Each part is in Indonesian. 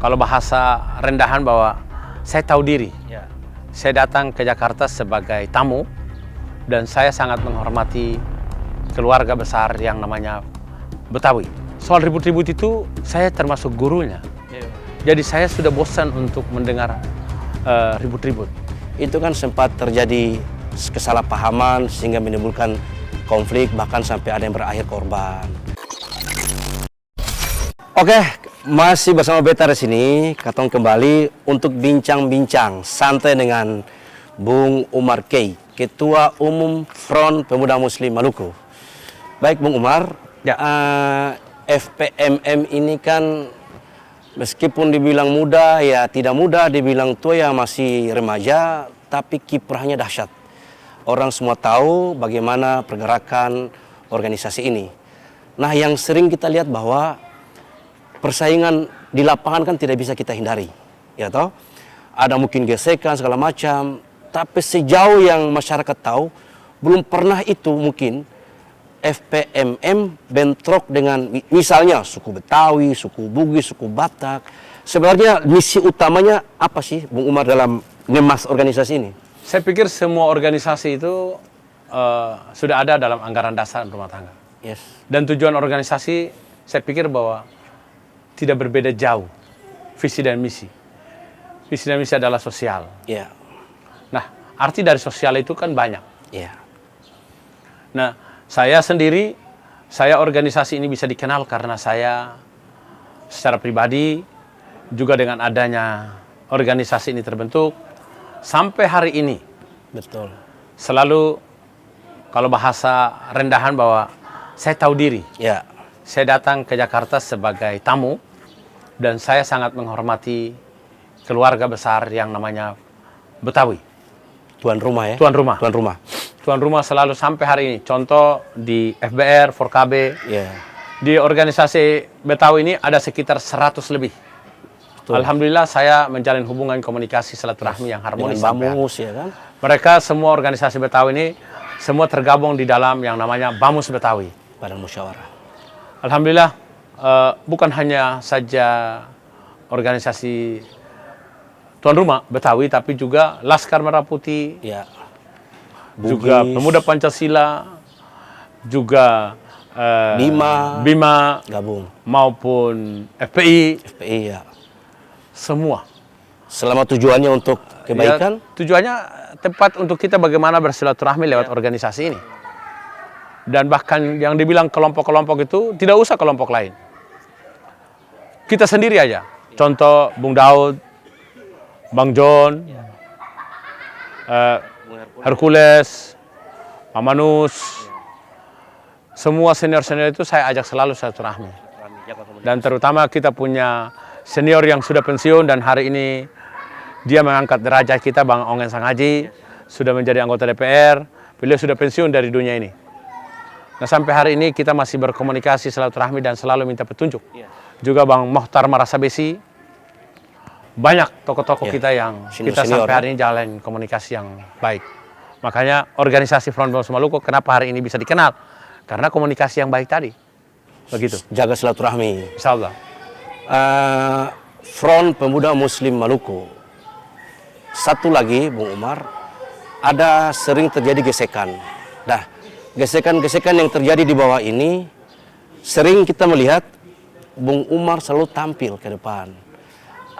kalau bahasa rendahan bahwa saya tahu diri. Ya. Saya datang ke Jakarta sebagai tamu dan saya sangat menghormati keluarga besar yang namanya Betawi. Soal ribut-ribut itu saya termasuk gurunya. Ya. Jadi saya sudah bosan untuk mendengar ribut-ribut. Itu kan sempat terjadi kesalahpahaman sehingga menimbulkan konflik bahkan sampai ada yang berakhir korban. Oke, masih bersama Beta di sini, Katong kembali untuk bincang-bincang santai dengan Bung Umar Key, Ketua Umum Front Pemuda Muslim Maluku. Baik Bung Umar, Ya. FPMM ini kan meskipun dibilang muda, ya tidak muda, dibilang tua ya masih remaja, tapi kiprahnya dahsyat. Orang semua tahu bagaimana pergerakan organisasi ini. Nah, yang sering kita lihat bahwa persaingan di lapangan kan tidak bisa kita hindari, ya toh? Ada mungkin gesekan segala macam, tapi sejauh yang masyarakat tahu, belum pernah itu mungkin FPMM bentrok dengan misalnya suku Betawi, suku Bugis, suku Batak. Sebenarnya misi utamanya apa sih, Bung Umar, dalam ngemas organisasi ini? Saya pikir semua organisasi itu sudah ada dalam anggaran dasar rumah tangga. Yes. Dan tujuan organisasi saya pikir bahwa tidak berbeda jauh visi dan misi. Visi dan misi adalah sosial. Ya. Nah, arti dari sosial itu kan banyak. Ya. Nah, saya sendiri, saya organisasi ini bisa dikenal karena saya secara pribadi juga dengan adanya organisasi ini terbentuk sampai hari ini. Betul. Selalu kalau bahasa rendahan bahwa saya tahu diri. Ya. Saya datang ke Jakarta sebagai tamu dan saya sangat menghormati keluarga besar yang namanya Betawi. Tuan rumah ya? Tuan rumah. Tuan rumah. Tuan rumah selalu sampai hari ini. Contoh di FBR, FORKAB, Ya. di organisasi Betawi ini ada sekitar 100 lebih. Betul. Alhamdulillah saya menjalin hubungan komunikasi silaturahmi yang harmonis. Dengan sampai hari. Bamus ya kan? Mereka semua organisasi Betawi ini semua tergabung di dalam yang namanya Bamus Betawi. Badan Musyawarah. Alhamdulillah, bukan hanya saja organisasi tuan rumah Betawi, tapi juga Laskar Merah Putih, Ya. juga Bugis, Pemuda Pancasila, juga Bima Bima, gabung. maupun FPI, FPI ya. semua. Selama tujuannya untuk kebaikan? Ya, tujuannya tepat untuk kita bagaimana bersilaturahmi lewat organisasi ini. Dan bahkan yang dibilang kelompok-kelompok itu tidak usah kelompok lain. Kita sendiri aja. Contoh Bung Daud, Bang John, Hercules, Mamanus, semua senior-senior itu saya ajak selalu silaturahmi. Dan terutama kita punya senior yang sudah pensiun dan hari ini dia mengangkat derajat kita, Bang Ongen Sanghaji, sudah menjadi anggota DPR, beliau sudah pensiun dari dunia ini. Nah, sampai hari ini kita masih berkomunikasi silaturahmi dan selalu minta petunjuk. Juga Bang Mohtar Marasabesi, banyak tokoh-tokoh kita yang kita sampai hari ini jalan komunikasi yang baik. Makanya organisasi Front Pemuda Maluku kenapa hari ini bisa dikenal? Karena komunikasi yang baik tadi. Begitu. Jaga silaturahmi. Insya Allah. Front Pemuda Muslim Maluku. Satu lagi, Bung Umar, ada sering terjadi gesekan. Nah, gesekan-gesekan yang terjadi di bawah ini, sering kita melihat Bung Umar selalu tampil ke depan.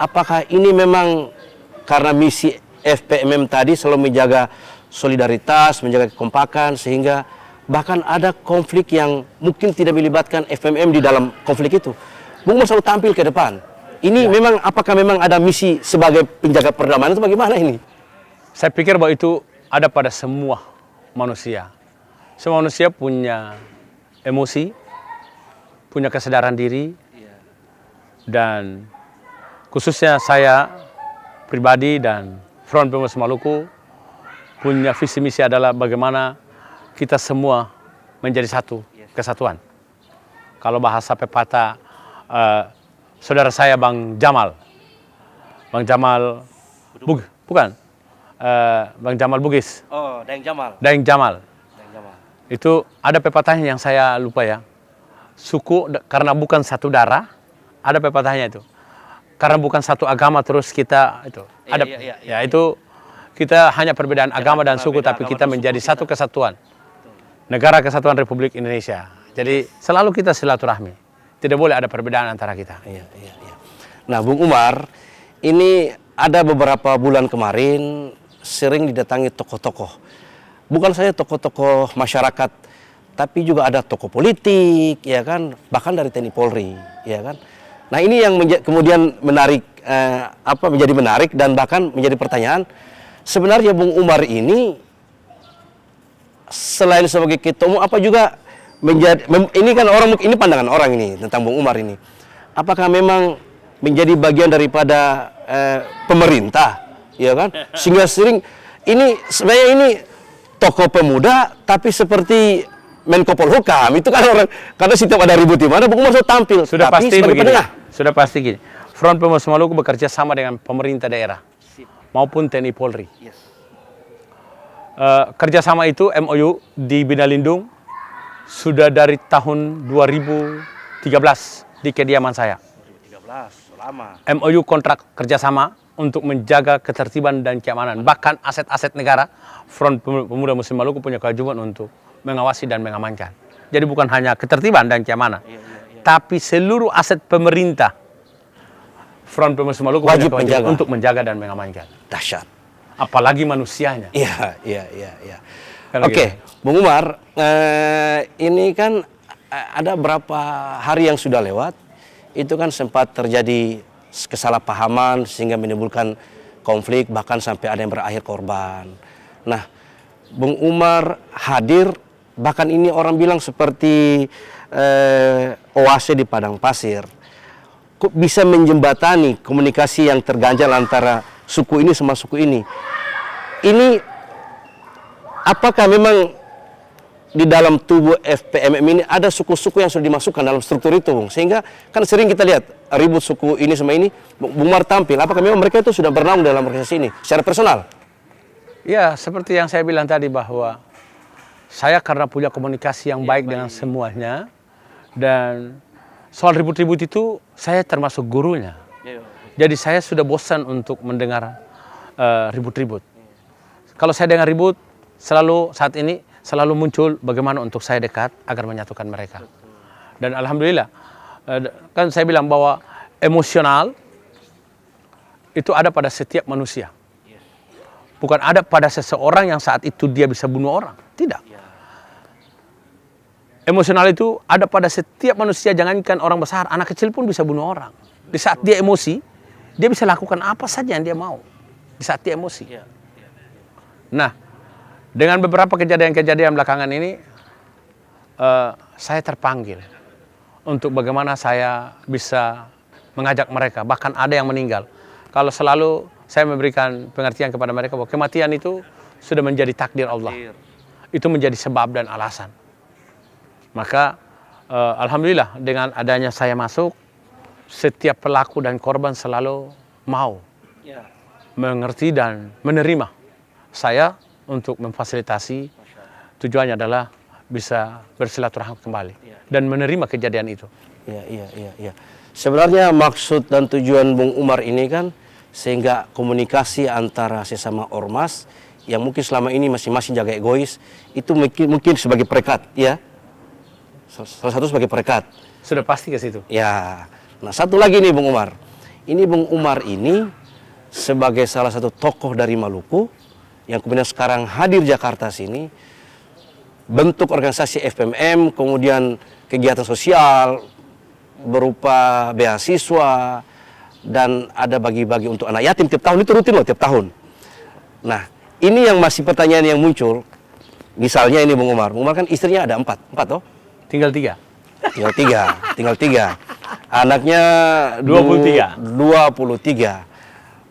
Apakah ini memang karena misi FPMM tadi selalu menjaga solidaritas, menjaga kekompakan, sehingga bahkan ada konflik yang mungkin tidak melibatkan FPMM di dalam konflik itu. Bung Umar selalu tampil ke depan. Ini memang, apakah memang ada misi sebagai penjaga perdamaian itu bagaimana ini? Saya pikir bahwa itu ada pada semua manusia. Semua manusia punya emosi, punya kesadaran diri, dan khususnya saya pribadi dan Front Pemuda Maluku punya visi misi adalah bagaimana kita semua menjadi satu kesatuan. Kalau bahasa pepatah saudara saya Bang Jamal bukan Bang Jamal Bugis. Oh, Daeng Jamal. Daeng Jamal. Itu ada pepatahnya yang saya lupa ya. Suku karena bukan satu darah, ada pepatahnya itu. karena bukan satu agama terus kita itu ada ya itu kita hanya perbedaan agama dan suku tapi kita menjadi satu kesatuan negara kesatuan Republik Indonesia. Jadi selalu kita silaturahmi. Tidak boleh ada perbedaan antara kita. Iya. Nah, Bung Umar, ini ada beberapa bulan kemarin sering didatangi tokoh-tokoh. Bukan saja tokoh-tokoh masyarakat, tapi juga ada tokoh politik, ya kan, bahkan dari TNI Polri, ya kan. Nah, ini yang kemudian menarik, menjadi menarik dan bahkan menjadi pertanyaan. Sebenarnya Bung Umar ini selain sebagai ketua umum, apa juga ini kan ini pandangan orang ini tentang Bung Umar ini. Apakah memang menjadi bagian daripada pemerintah, ya kan? Sehingga sering ini sebenarnya ini tokoh pemuda tapi seperti Menko Polhukam itu kan orang karena setiap ada ribut di mana Bung Umar sudah tampil. Sudah tapi pasti begini. penengah. Sudah pasti gini. Front Pemuda Maluku bekerja sama dengan pemerintah daerah maupun TNI Polri. Yes. Kerjasama itu MOU di Bina Lindung sudah dari tahun 2013 di kediaman saya. 2013, lama. MOU kontrak kerjasama untuk menjaga ketertiban dan keamanan. Bahkan aset-aset negara, Front Pemuda Muslim Maluku punya kewajiban untuk mengawasi dan mengamankan. Jadi bukan hanya ketertiban dan keamanan, tapi seluruh aset pemerintah, Front Pemuda Muslim Maluku wajib punya kewajiban untuk menjaga dan mengamankan. Dahsyat. Apalagi manusianya. Iya. Kalau Oke, Bung Umar, ini kan ada berapa hari yang sudah lewat, itu kan sempat terjadi kesalahpahaman sehingga menimbulkan konflik, bahkan sampai ada yang berakhir korban. Nah, Bung Umar hadir, bahkan ini orang bilang seperti oase di padang pasir. Kok bisa menjembatani komunikasi yang terganjal antara suku ini sama suku ini. Ini apakah memang di dalam tubuh FPMM ini ada suku-suku yang sudah dimasukkan dalam struktur itu, Bung? Sehingga kan sering kita lihat ribut suku ini sama ini, Bung Umar tampil. Apakah memang mereka itu sudah bernaung dalam organisasi ini secara personal? Ya, seperti yang saya bilang tadi bahwa saya karena punya komunikasi yang baik dengan semuanya dan soal ribut-ribut itu saya termasuk gurunya. Jadi saya sudah bosan untuk mendengar ribut-ribut. Kalau saya dengar ribut, saat ini selalu muncul bagaimana untuk saya dekat agar menyatukan mereka. Dan alhamdulillah, kan saya bilang bahwa emosional itu ada pada setiap manusia. Bukan ada pada seseorang yang saat itu dia bisa bunuh orang. Tidak. Emosional itu ada pada setiap manusia, jangankan orang besar, anak kecil pun bisa bunuh orang. Di saat dia emosi, dia bisa lakukan apa saja yang dia mau. Di saat dia emosi. Nah, dengan beberapa kejadian-kejadian belakangan ini, saya terpanggil untuk bagaimana saya bisa mengajak mereka. Bahkan ada yang meninggal. Kalau selalu saya memberikan pengertian kepada mereka bahwa kematian itu sudah menjadi takdir Allah. Itu menjadi sebab dan alasan. Maka alhamdulillah dengan adanya saya masuk, setiap pelaku dan korban selalu mau mengerti dan menerima saya untuk memfasilitasi. Tujuannya adalah bisa bersilaturahmi kembali dan menerima kejadian itu. Iya. Sebenarnya maksud dan tujuan Bung Umar ini kan sehingga komunikasi antara sesama ormas yang mungkin selama ini masing-masing jaga egois itu mungkin sebagai perekat, ya. Salah satu sebagai perekat. Sudah pasti ke situ. Ya. Nah, satu lagi nih Bung Umar. Ini Bung Umar ini sebagai salah satu tokoh dari Maluku yang kemudian sekarang hadir Jakarta sini, bentuk organisasi FPMM, kemudian kegiatan sosial berupa beasiswa dan ada bagi-bagi untuk anak yatim tiap tahun, itu rutin loh tiap tahun. Nah, ini yang masih pertanyaan yang muncul. Misalnya ini Bung Umar kan istrinya ada empat toh? Tinggal tiga. Anaknya 23.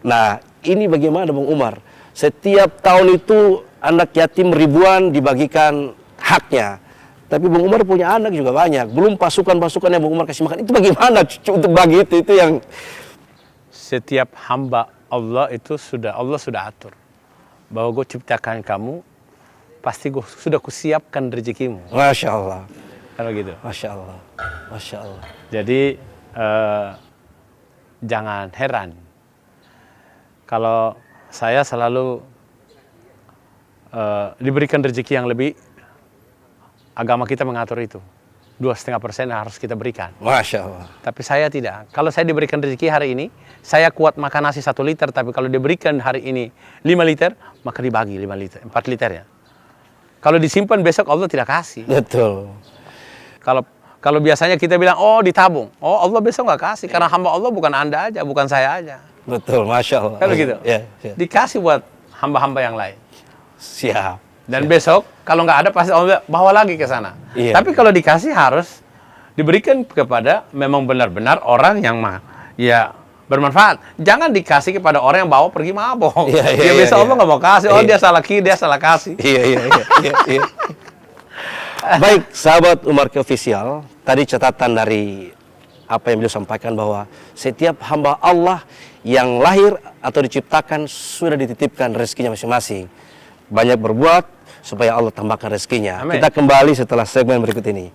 Nah, ini bagaimana Bung Umar? Setiap tahun itu anak yatim ribuan dibagikan haknya. Tapi Bung Umar punya anak juga banyak. Belum pasukan-pasukan yang Bung Umar kasih makan. Itu bagaimana untuk bagi itu yang... Setiap hamba Allah itu Allah sudah atur. Bahwa gue ciptakan kamu, pasti gue sudah kusiapkan rezekimu. Masya Allah. Kalau gitu. Masya Allah. Jadi jangan heran kalau saya selalu diberikan rezeki yang lebih. Agama kita mengatur itu 2,5% harus kita berikan. Masya Allah. Tapi saya tidak. Kalau saya diberikan rezeki hari ini, saya kuat makan nasi 1 liter. Tapi kalau diberikan hari ini 5 liter, maka dibagi 5 liter, 4 liter ya. Kalau disimpan besok Allah tidak kasih. Betul. Kalau biasanya kita bilang, oh ditabung. Oh Allah besok nggak kasih. Karena hamba Allah bukan Anda aja, bukan saya aja. Betul, Masya Allah. Kan begitu? Ya, ya. Dikasih buat hamba-hamba yang lain. Siap. Dan besok kalau nggak ada pasti Allah bawa lagi ke sana. Iya. Tapi kalau dikasih harus diberikan kepada memang benar-benar orang yang ya bermanfaat. Jangan dikasih kepada orang yang bawa pergi mabok. Iya, iya, Dia iya, besok iya. Allah nggak mau kasih. Oh Iya. dia salah kiri, dia salah kasih. Iya, iya, iya, iya. Baik, sahabat Umar Official, tadi catatan dari apa yang beliau sampaikan bahwa setiap hamba Allah yang lahir atau diciptakan sudah dititipkan rezekinya masing-masing. Banyak berbuat supaya Allah tambahkan rezekinya. Amin. Kita kembali setelah segmen berikut ini.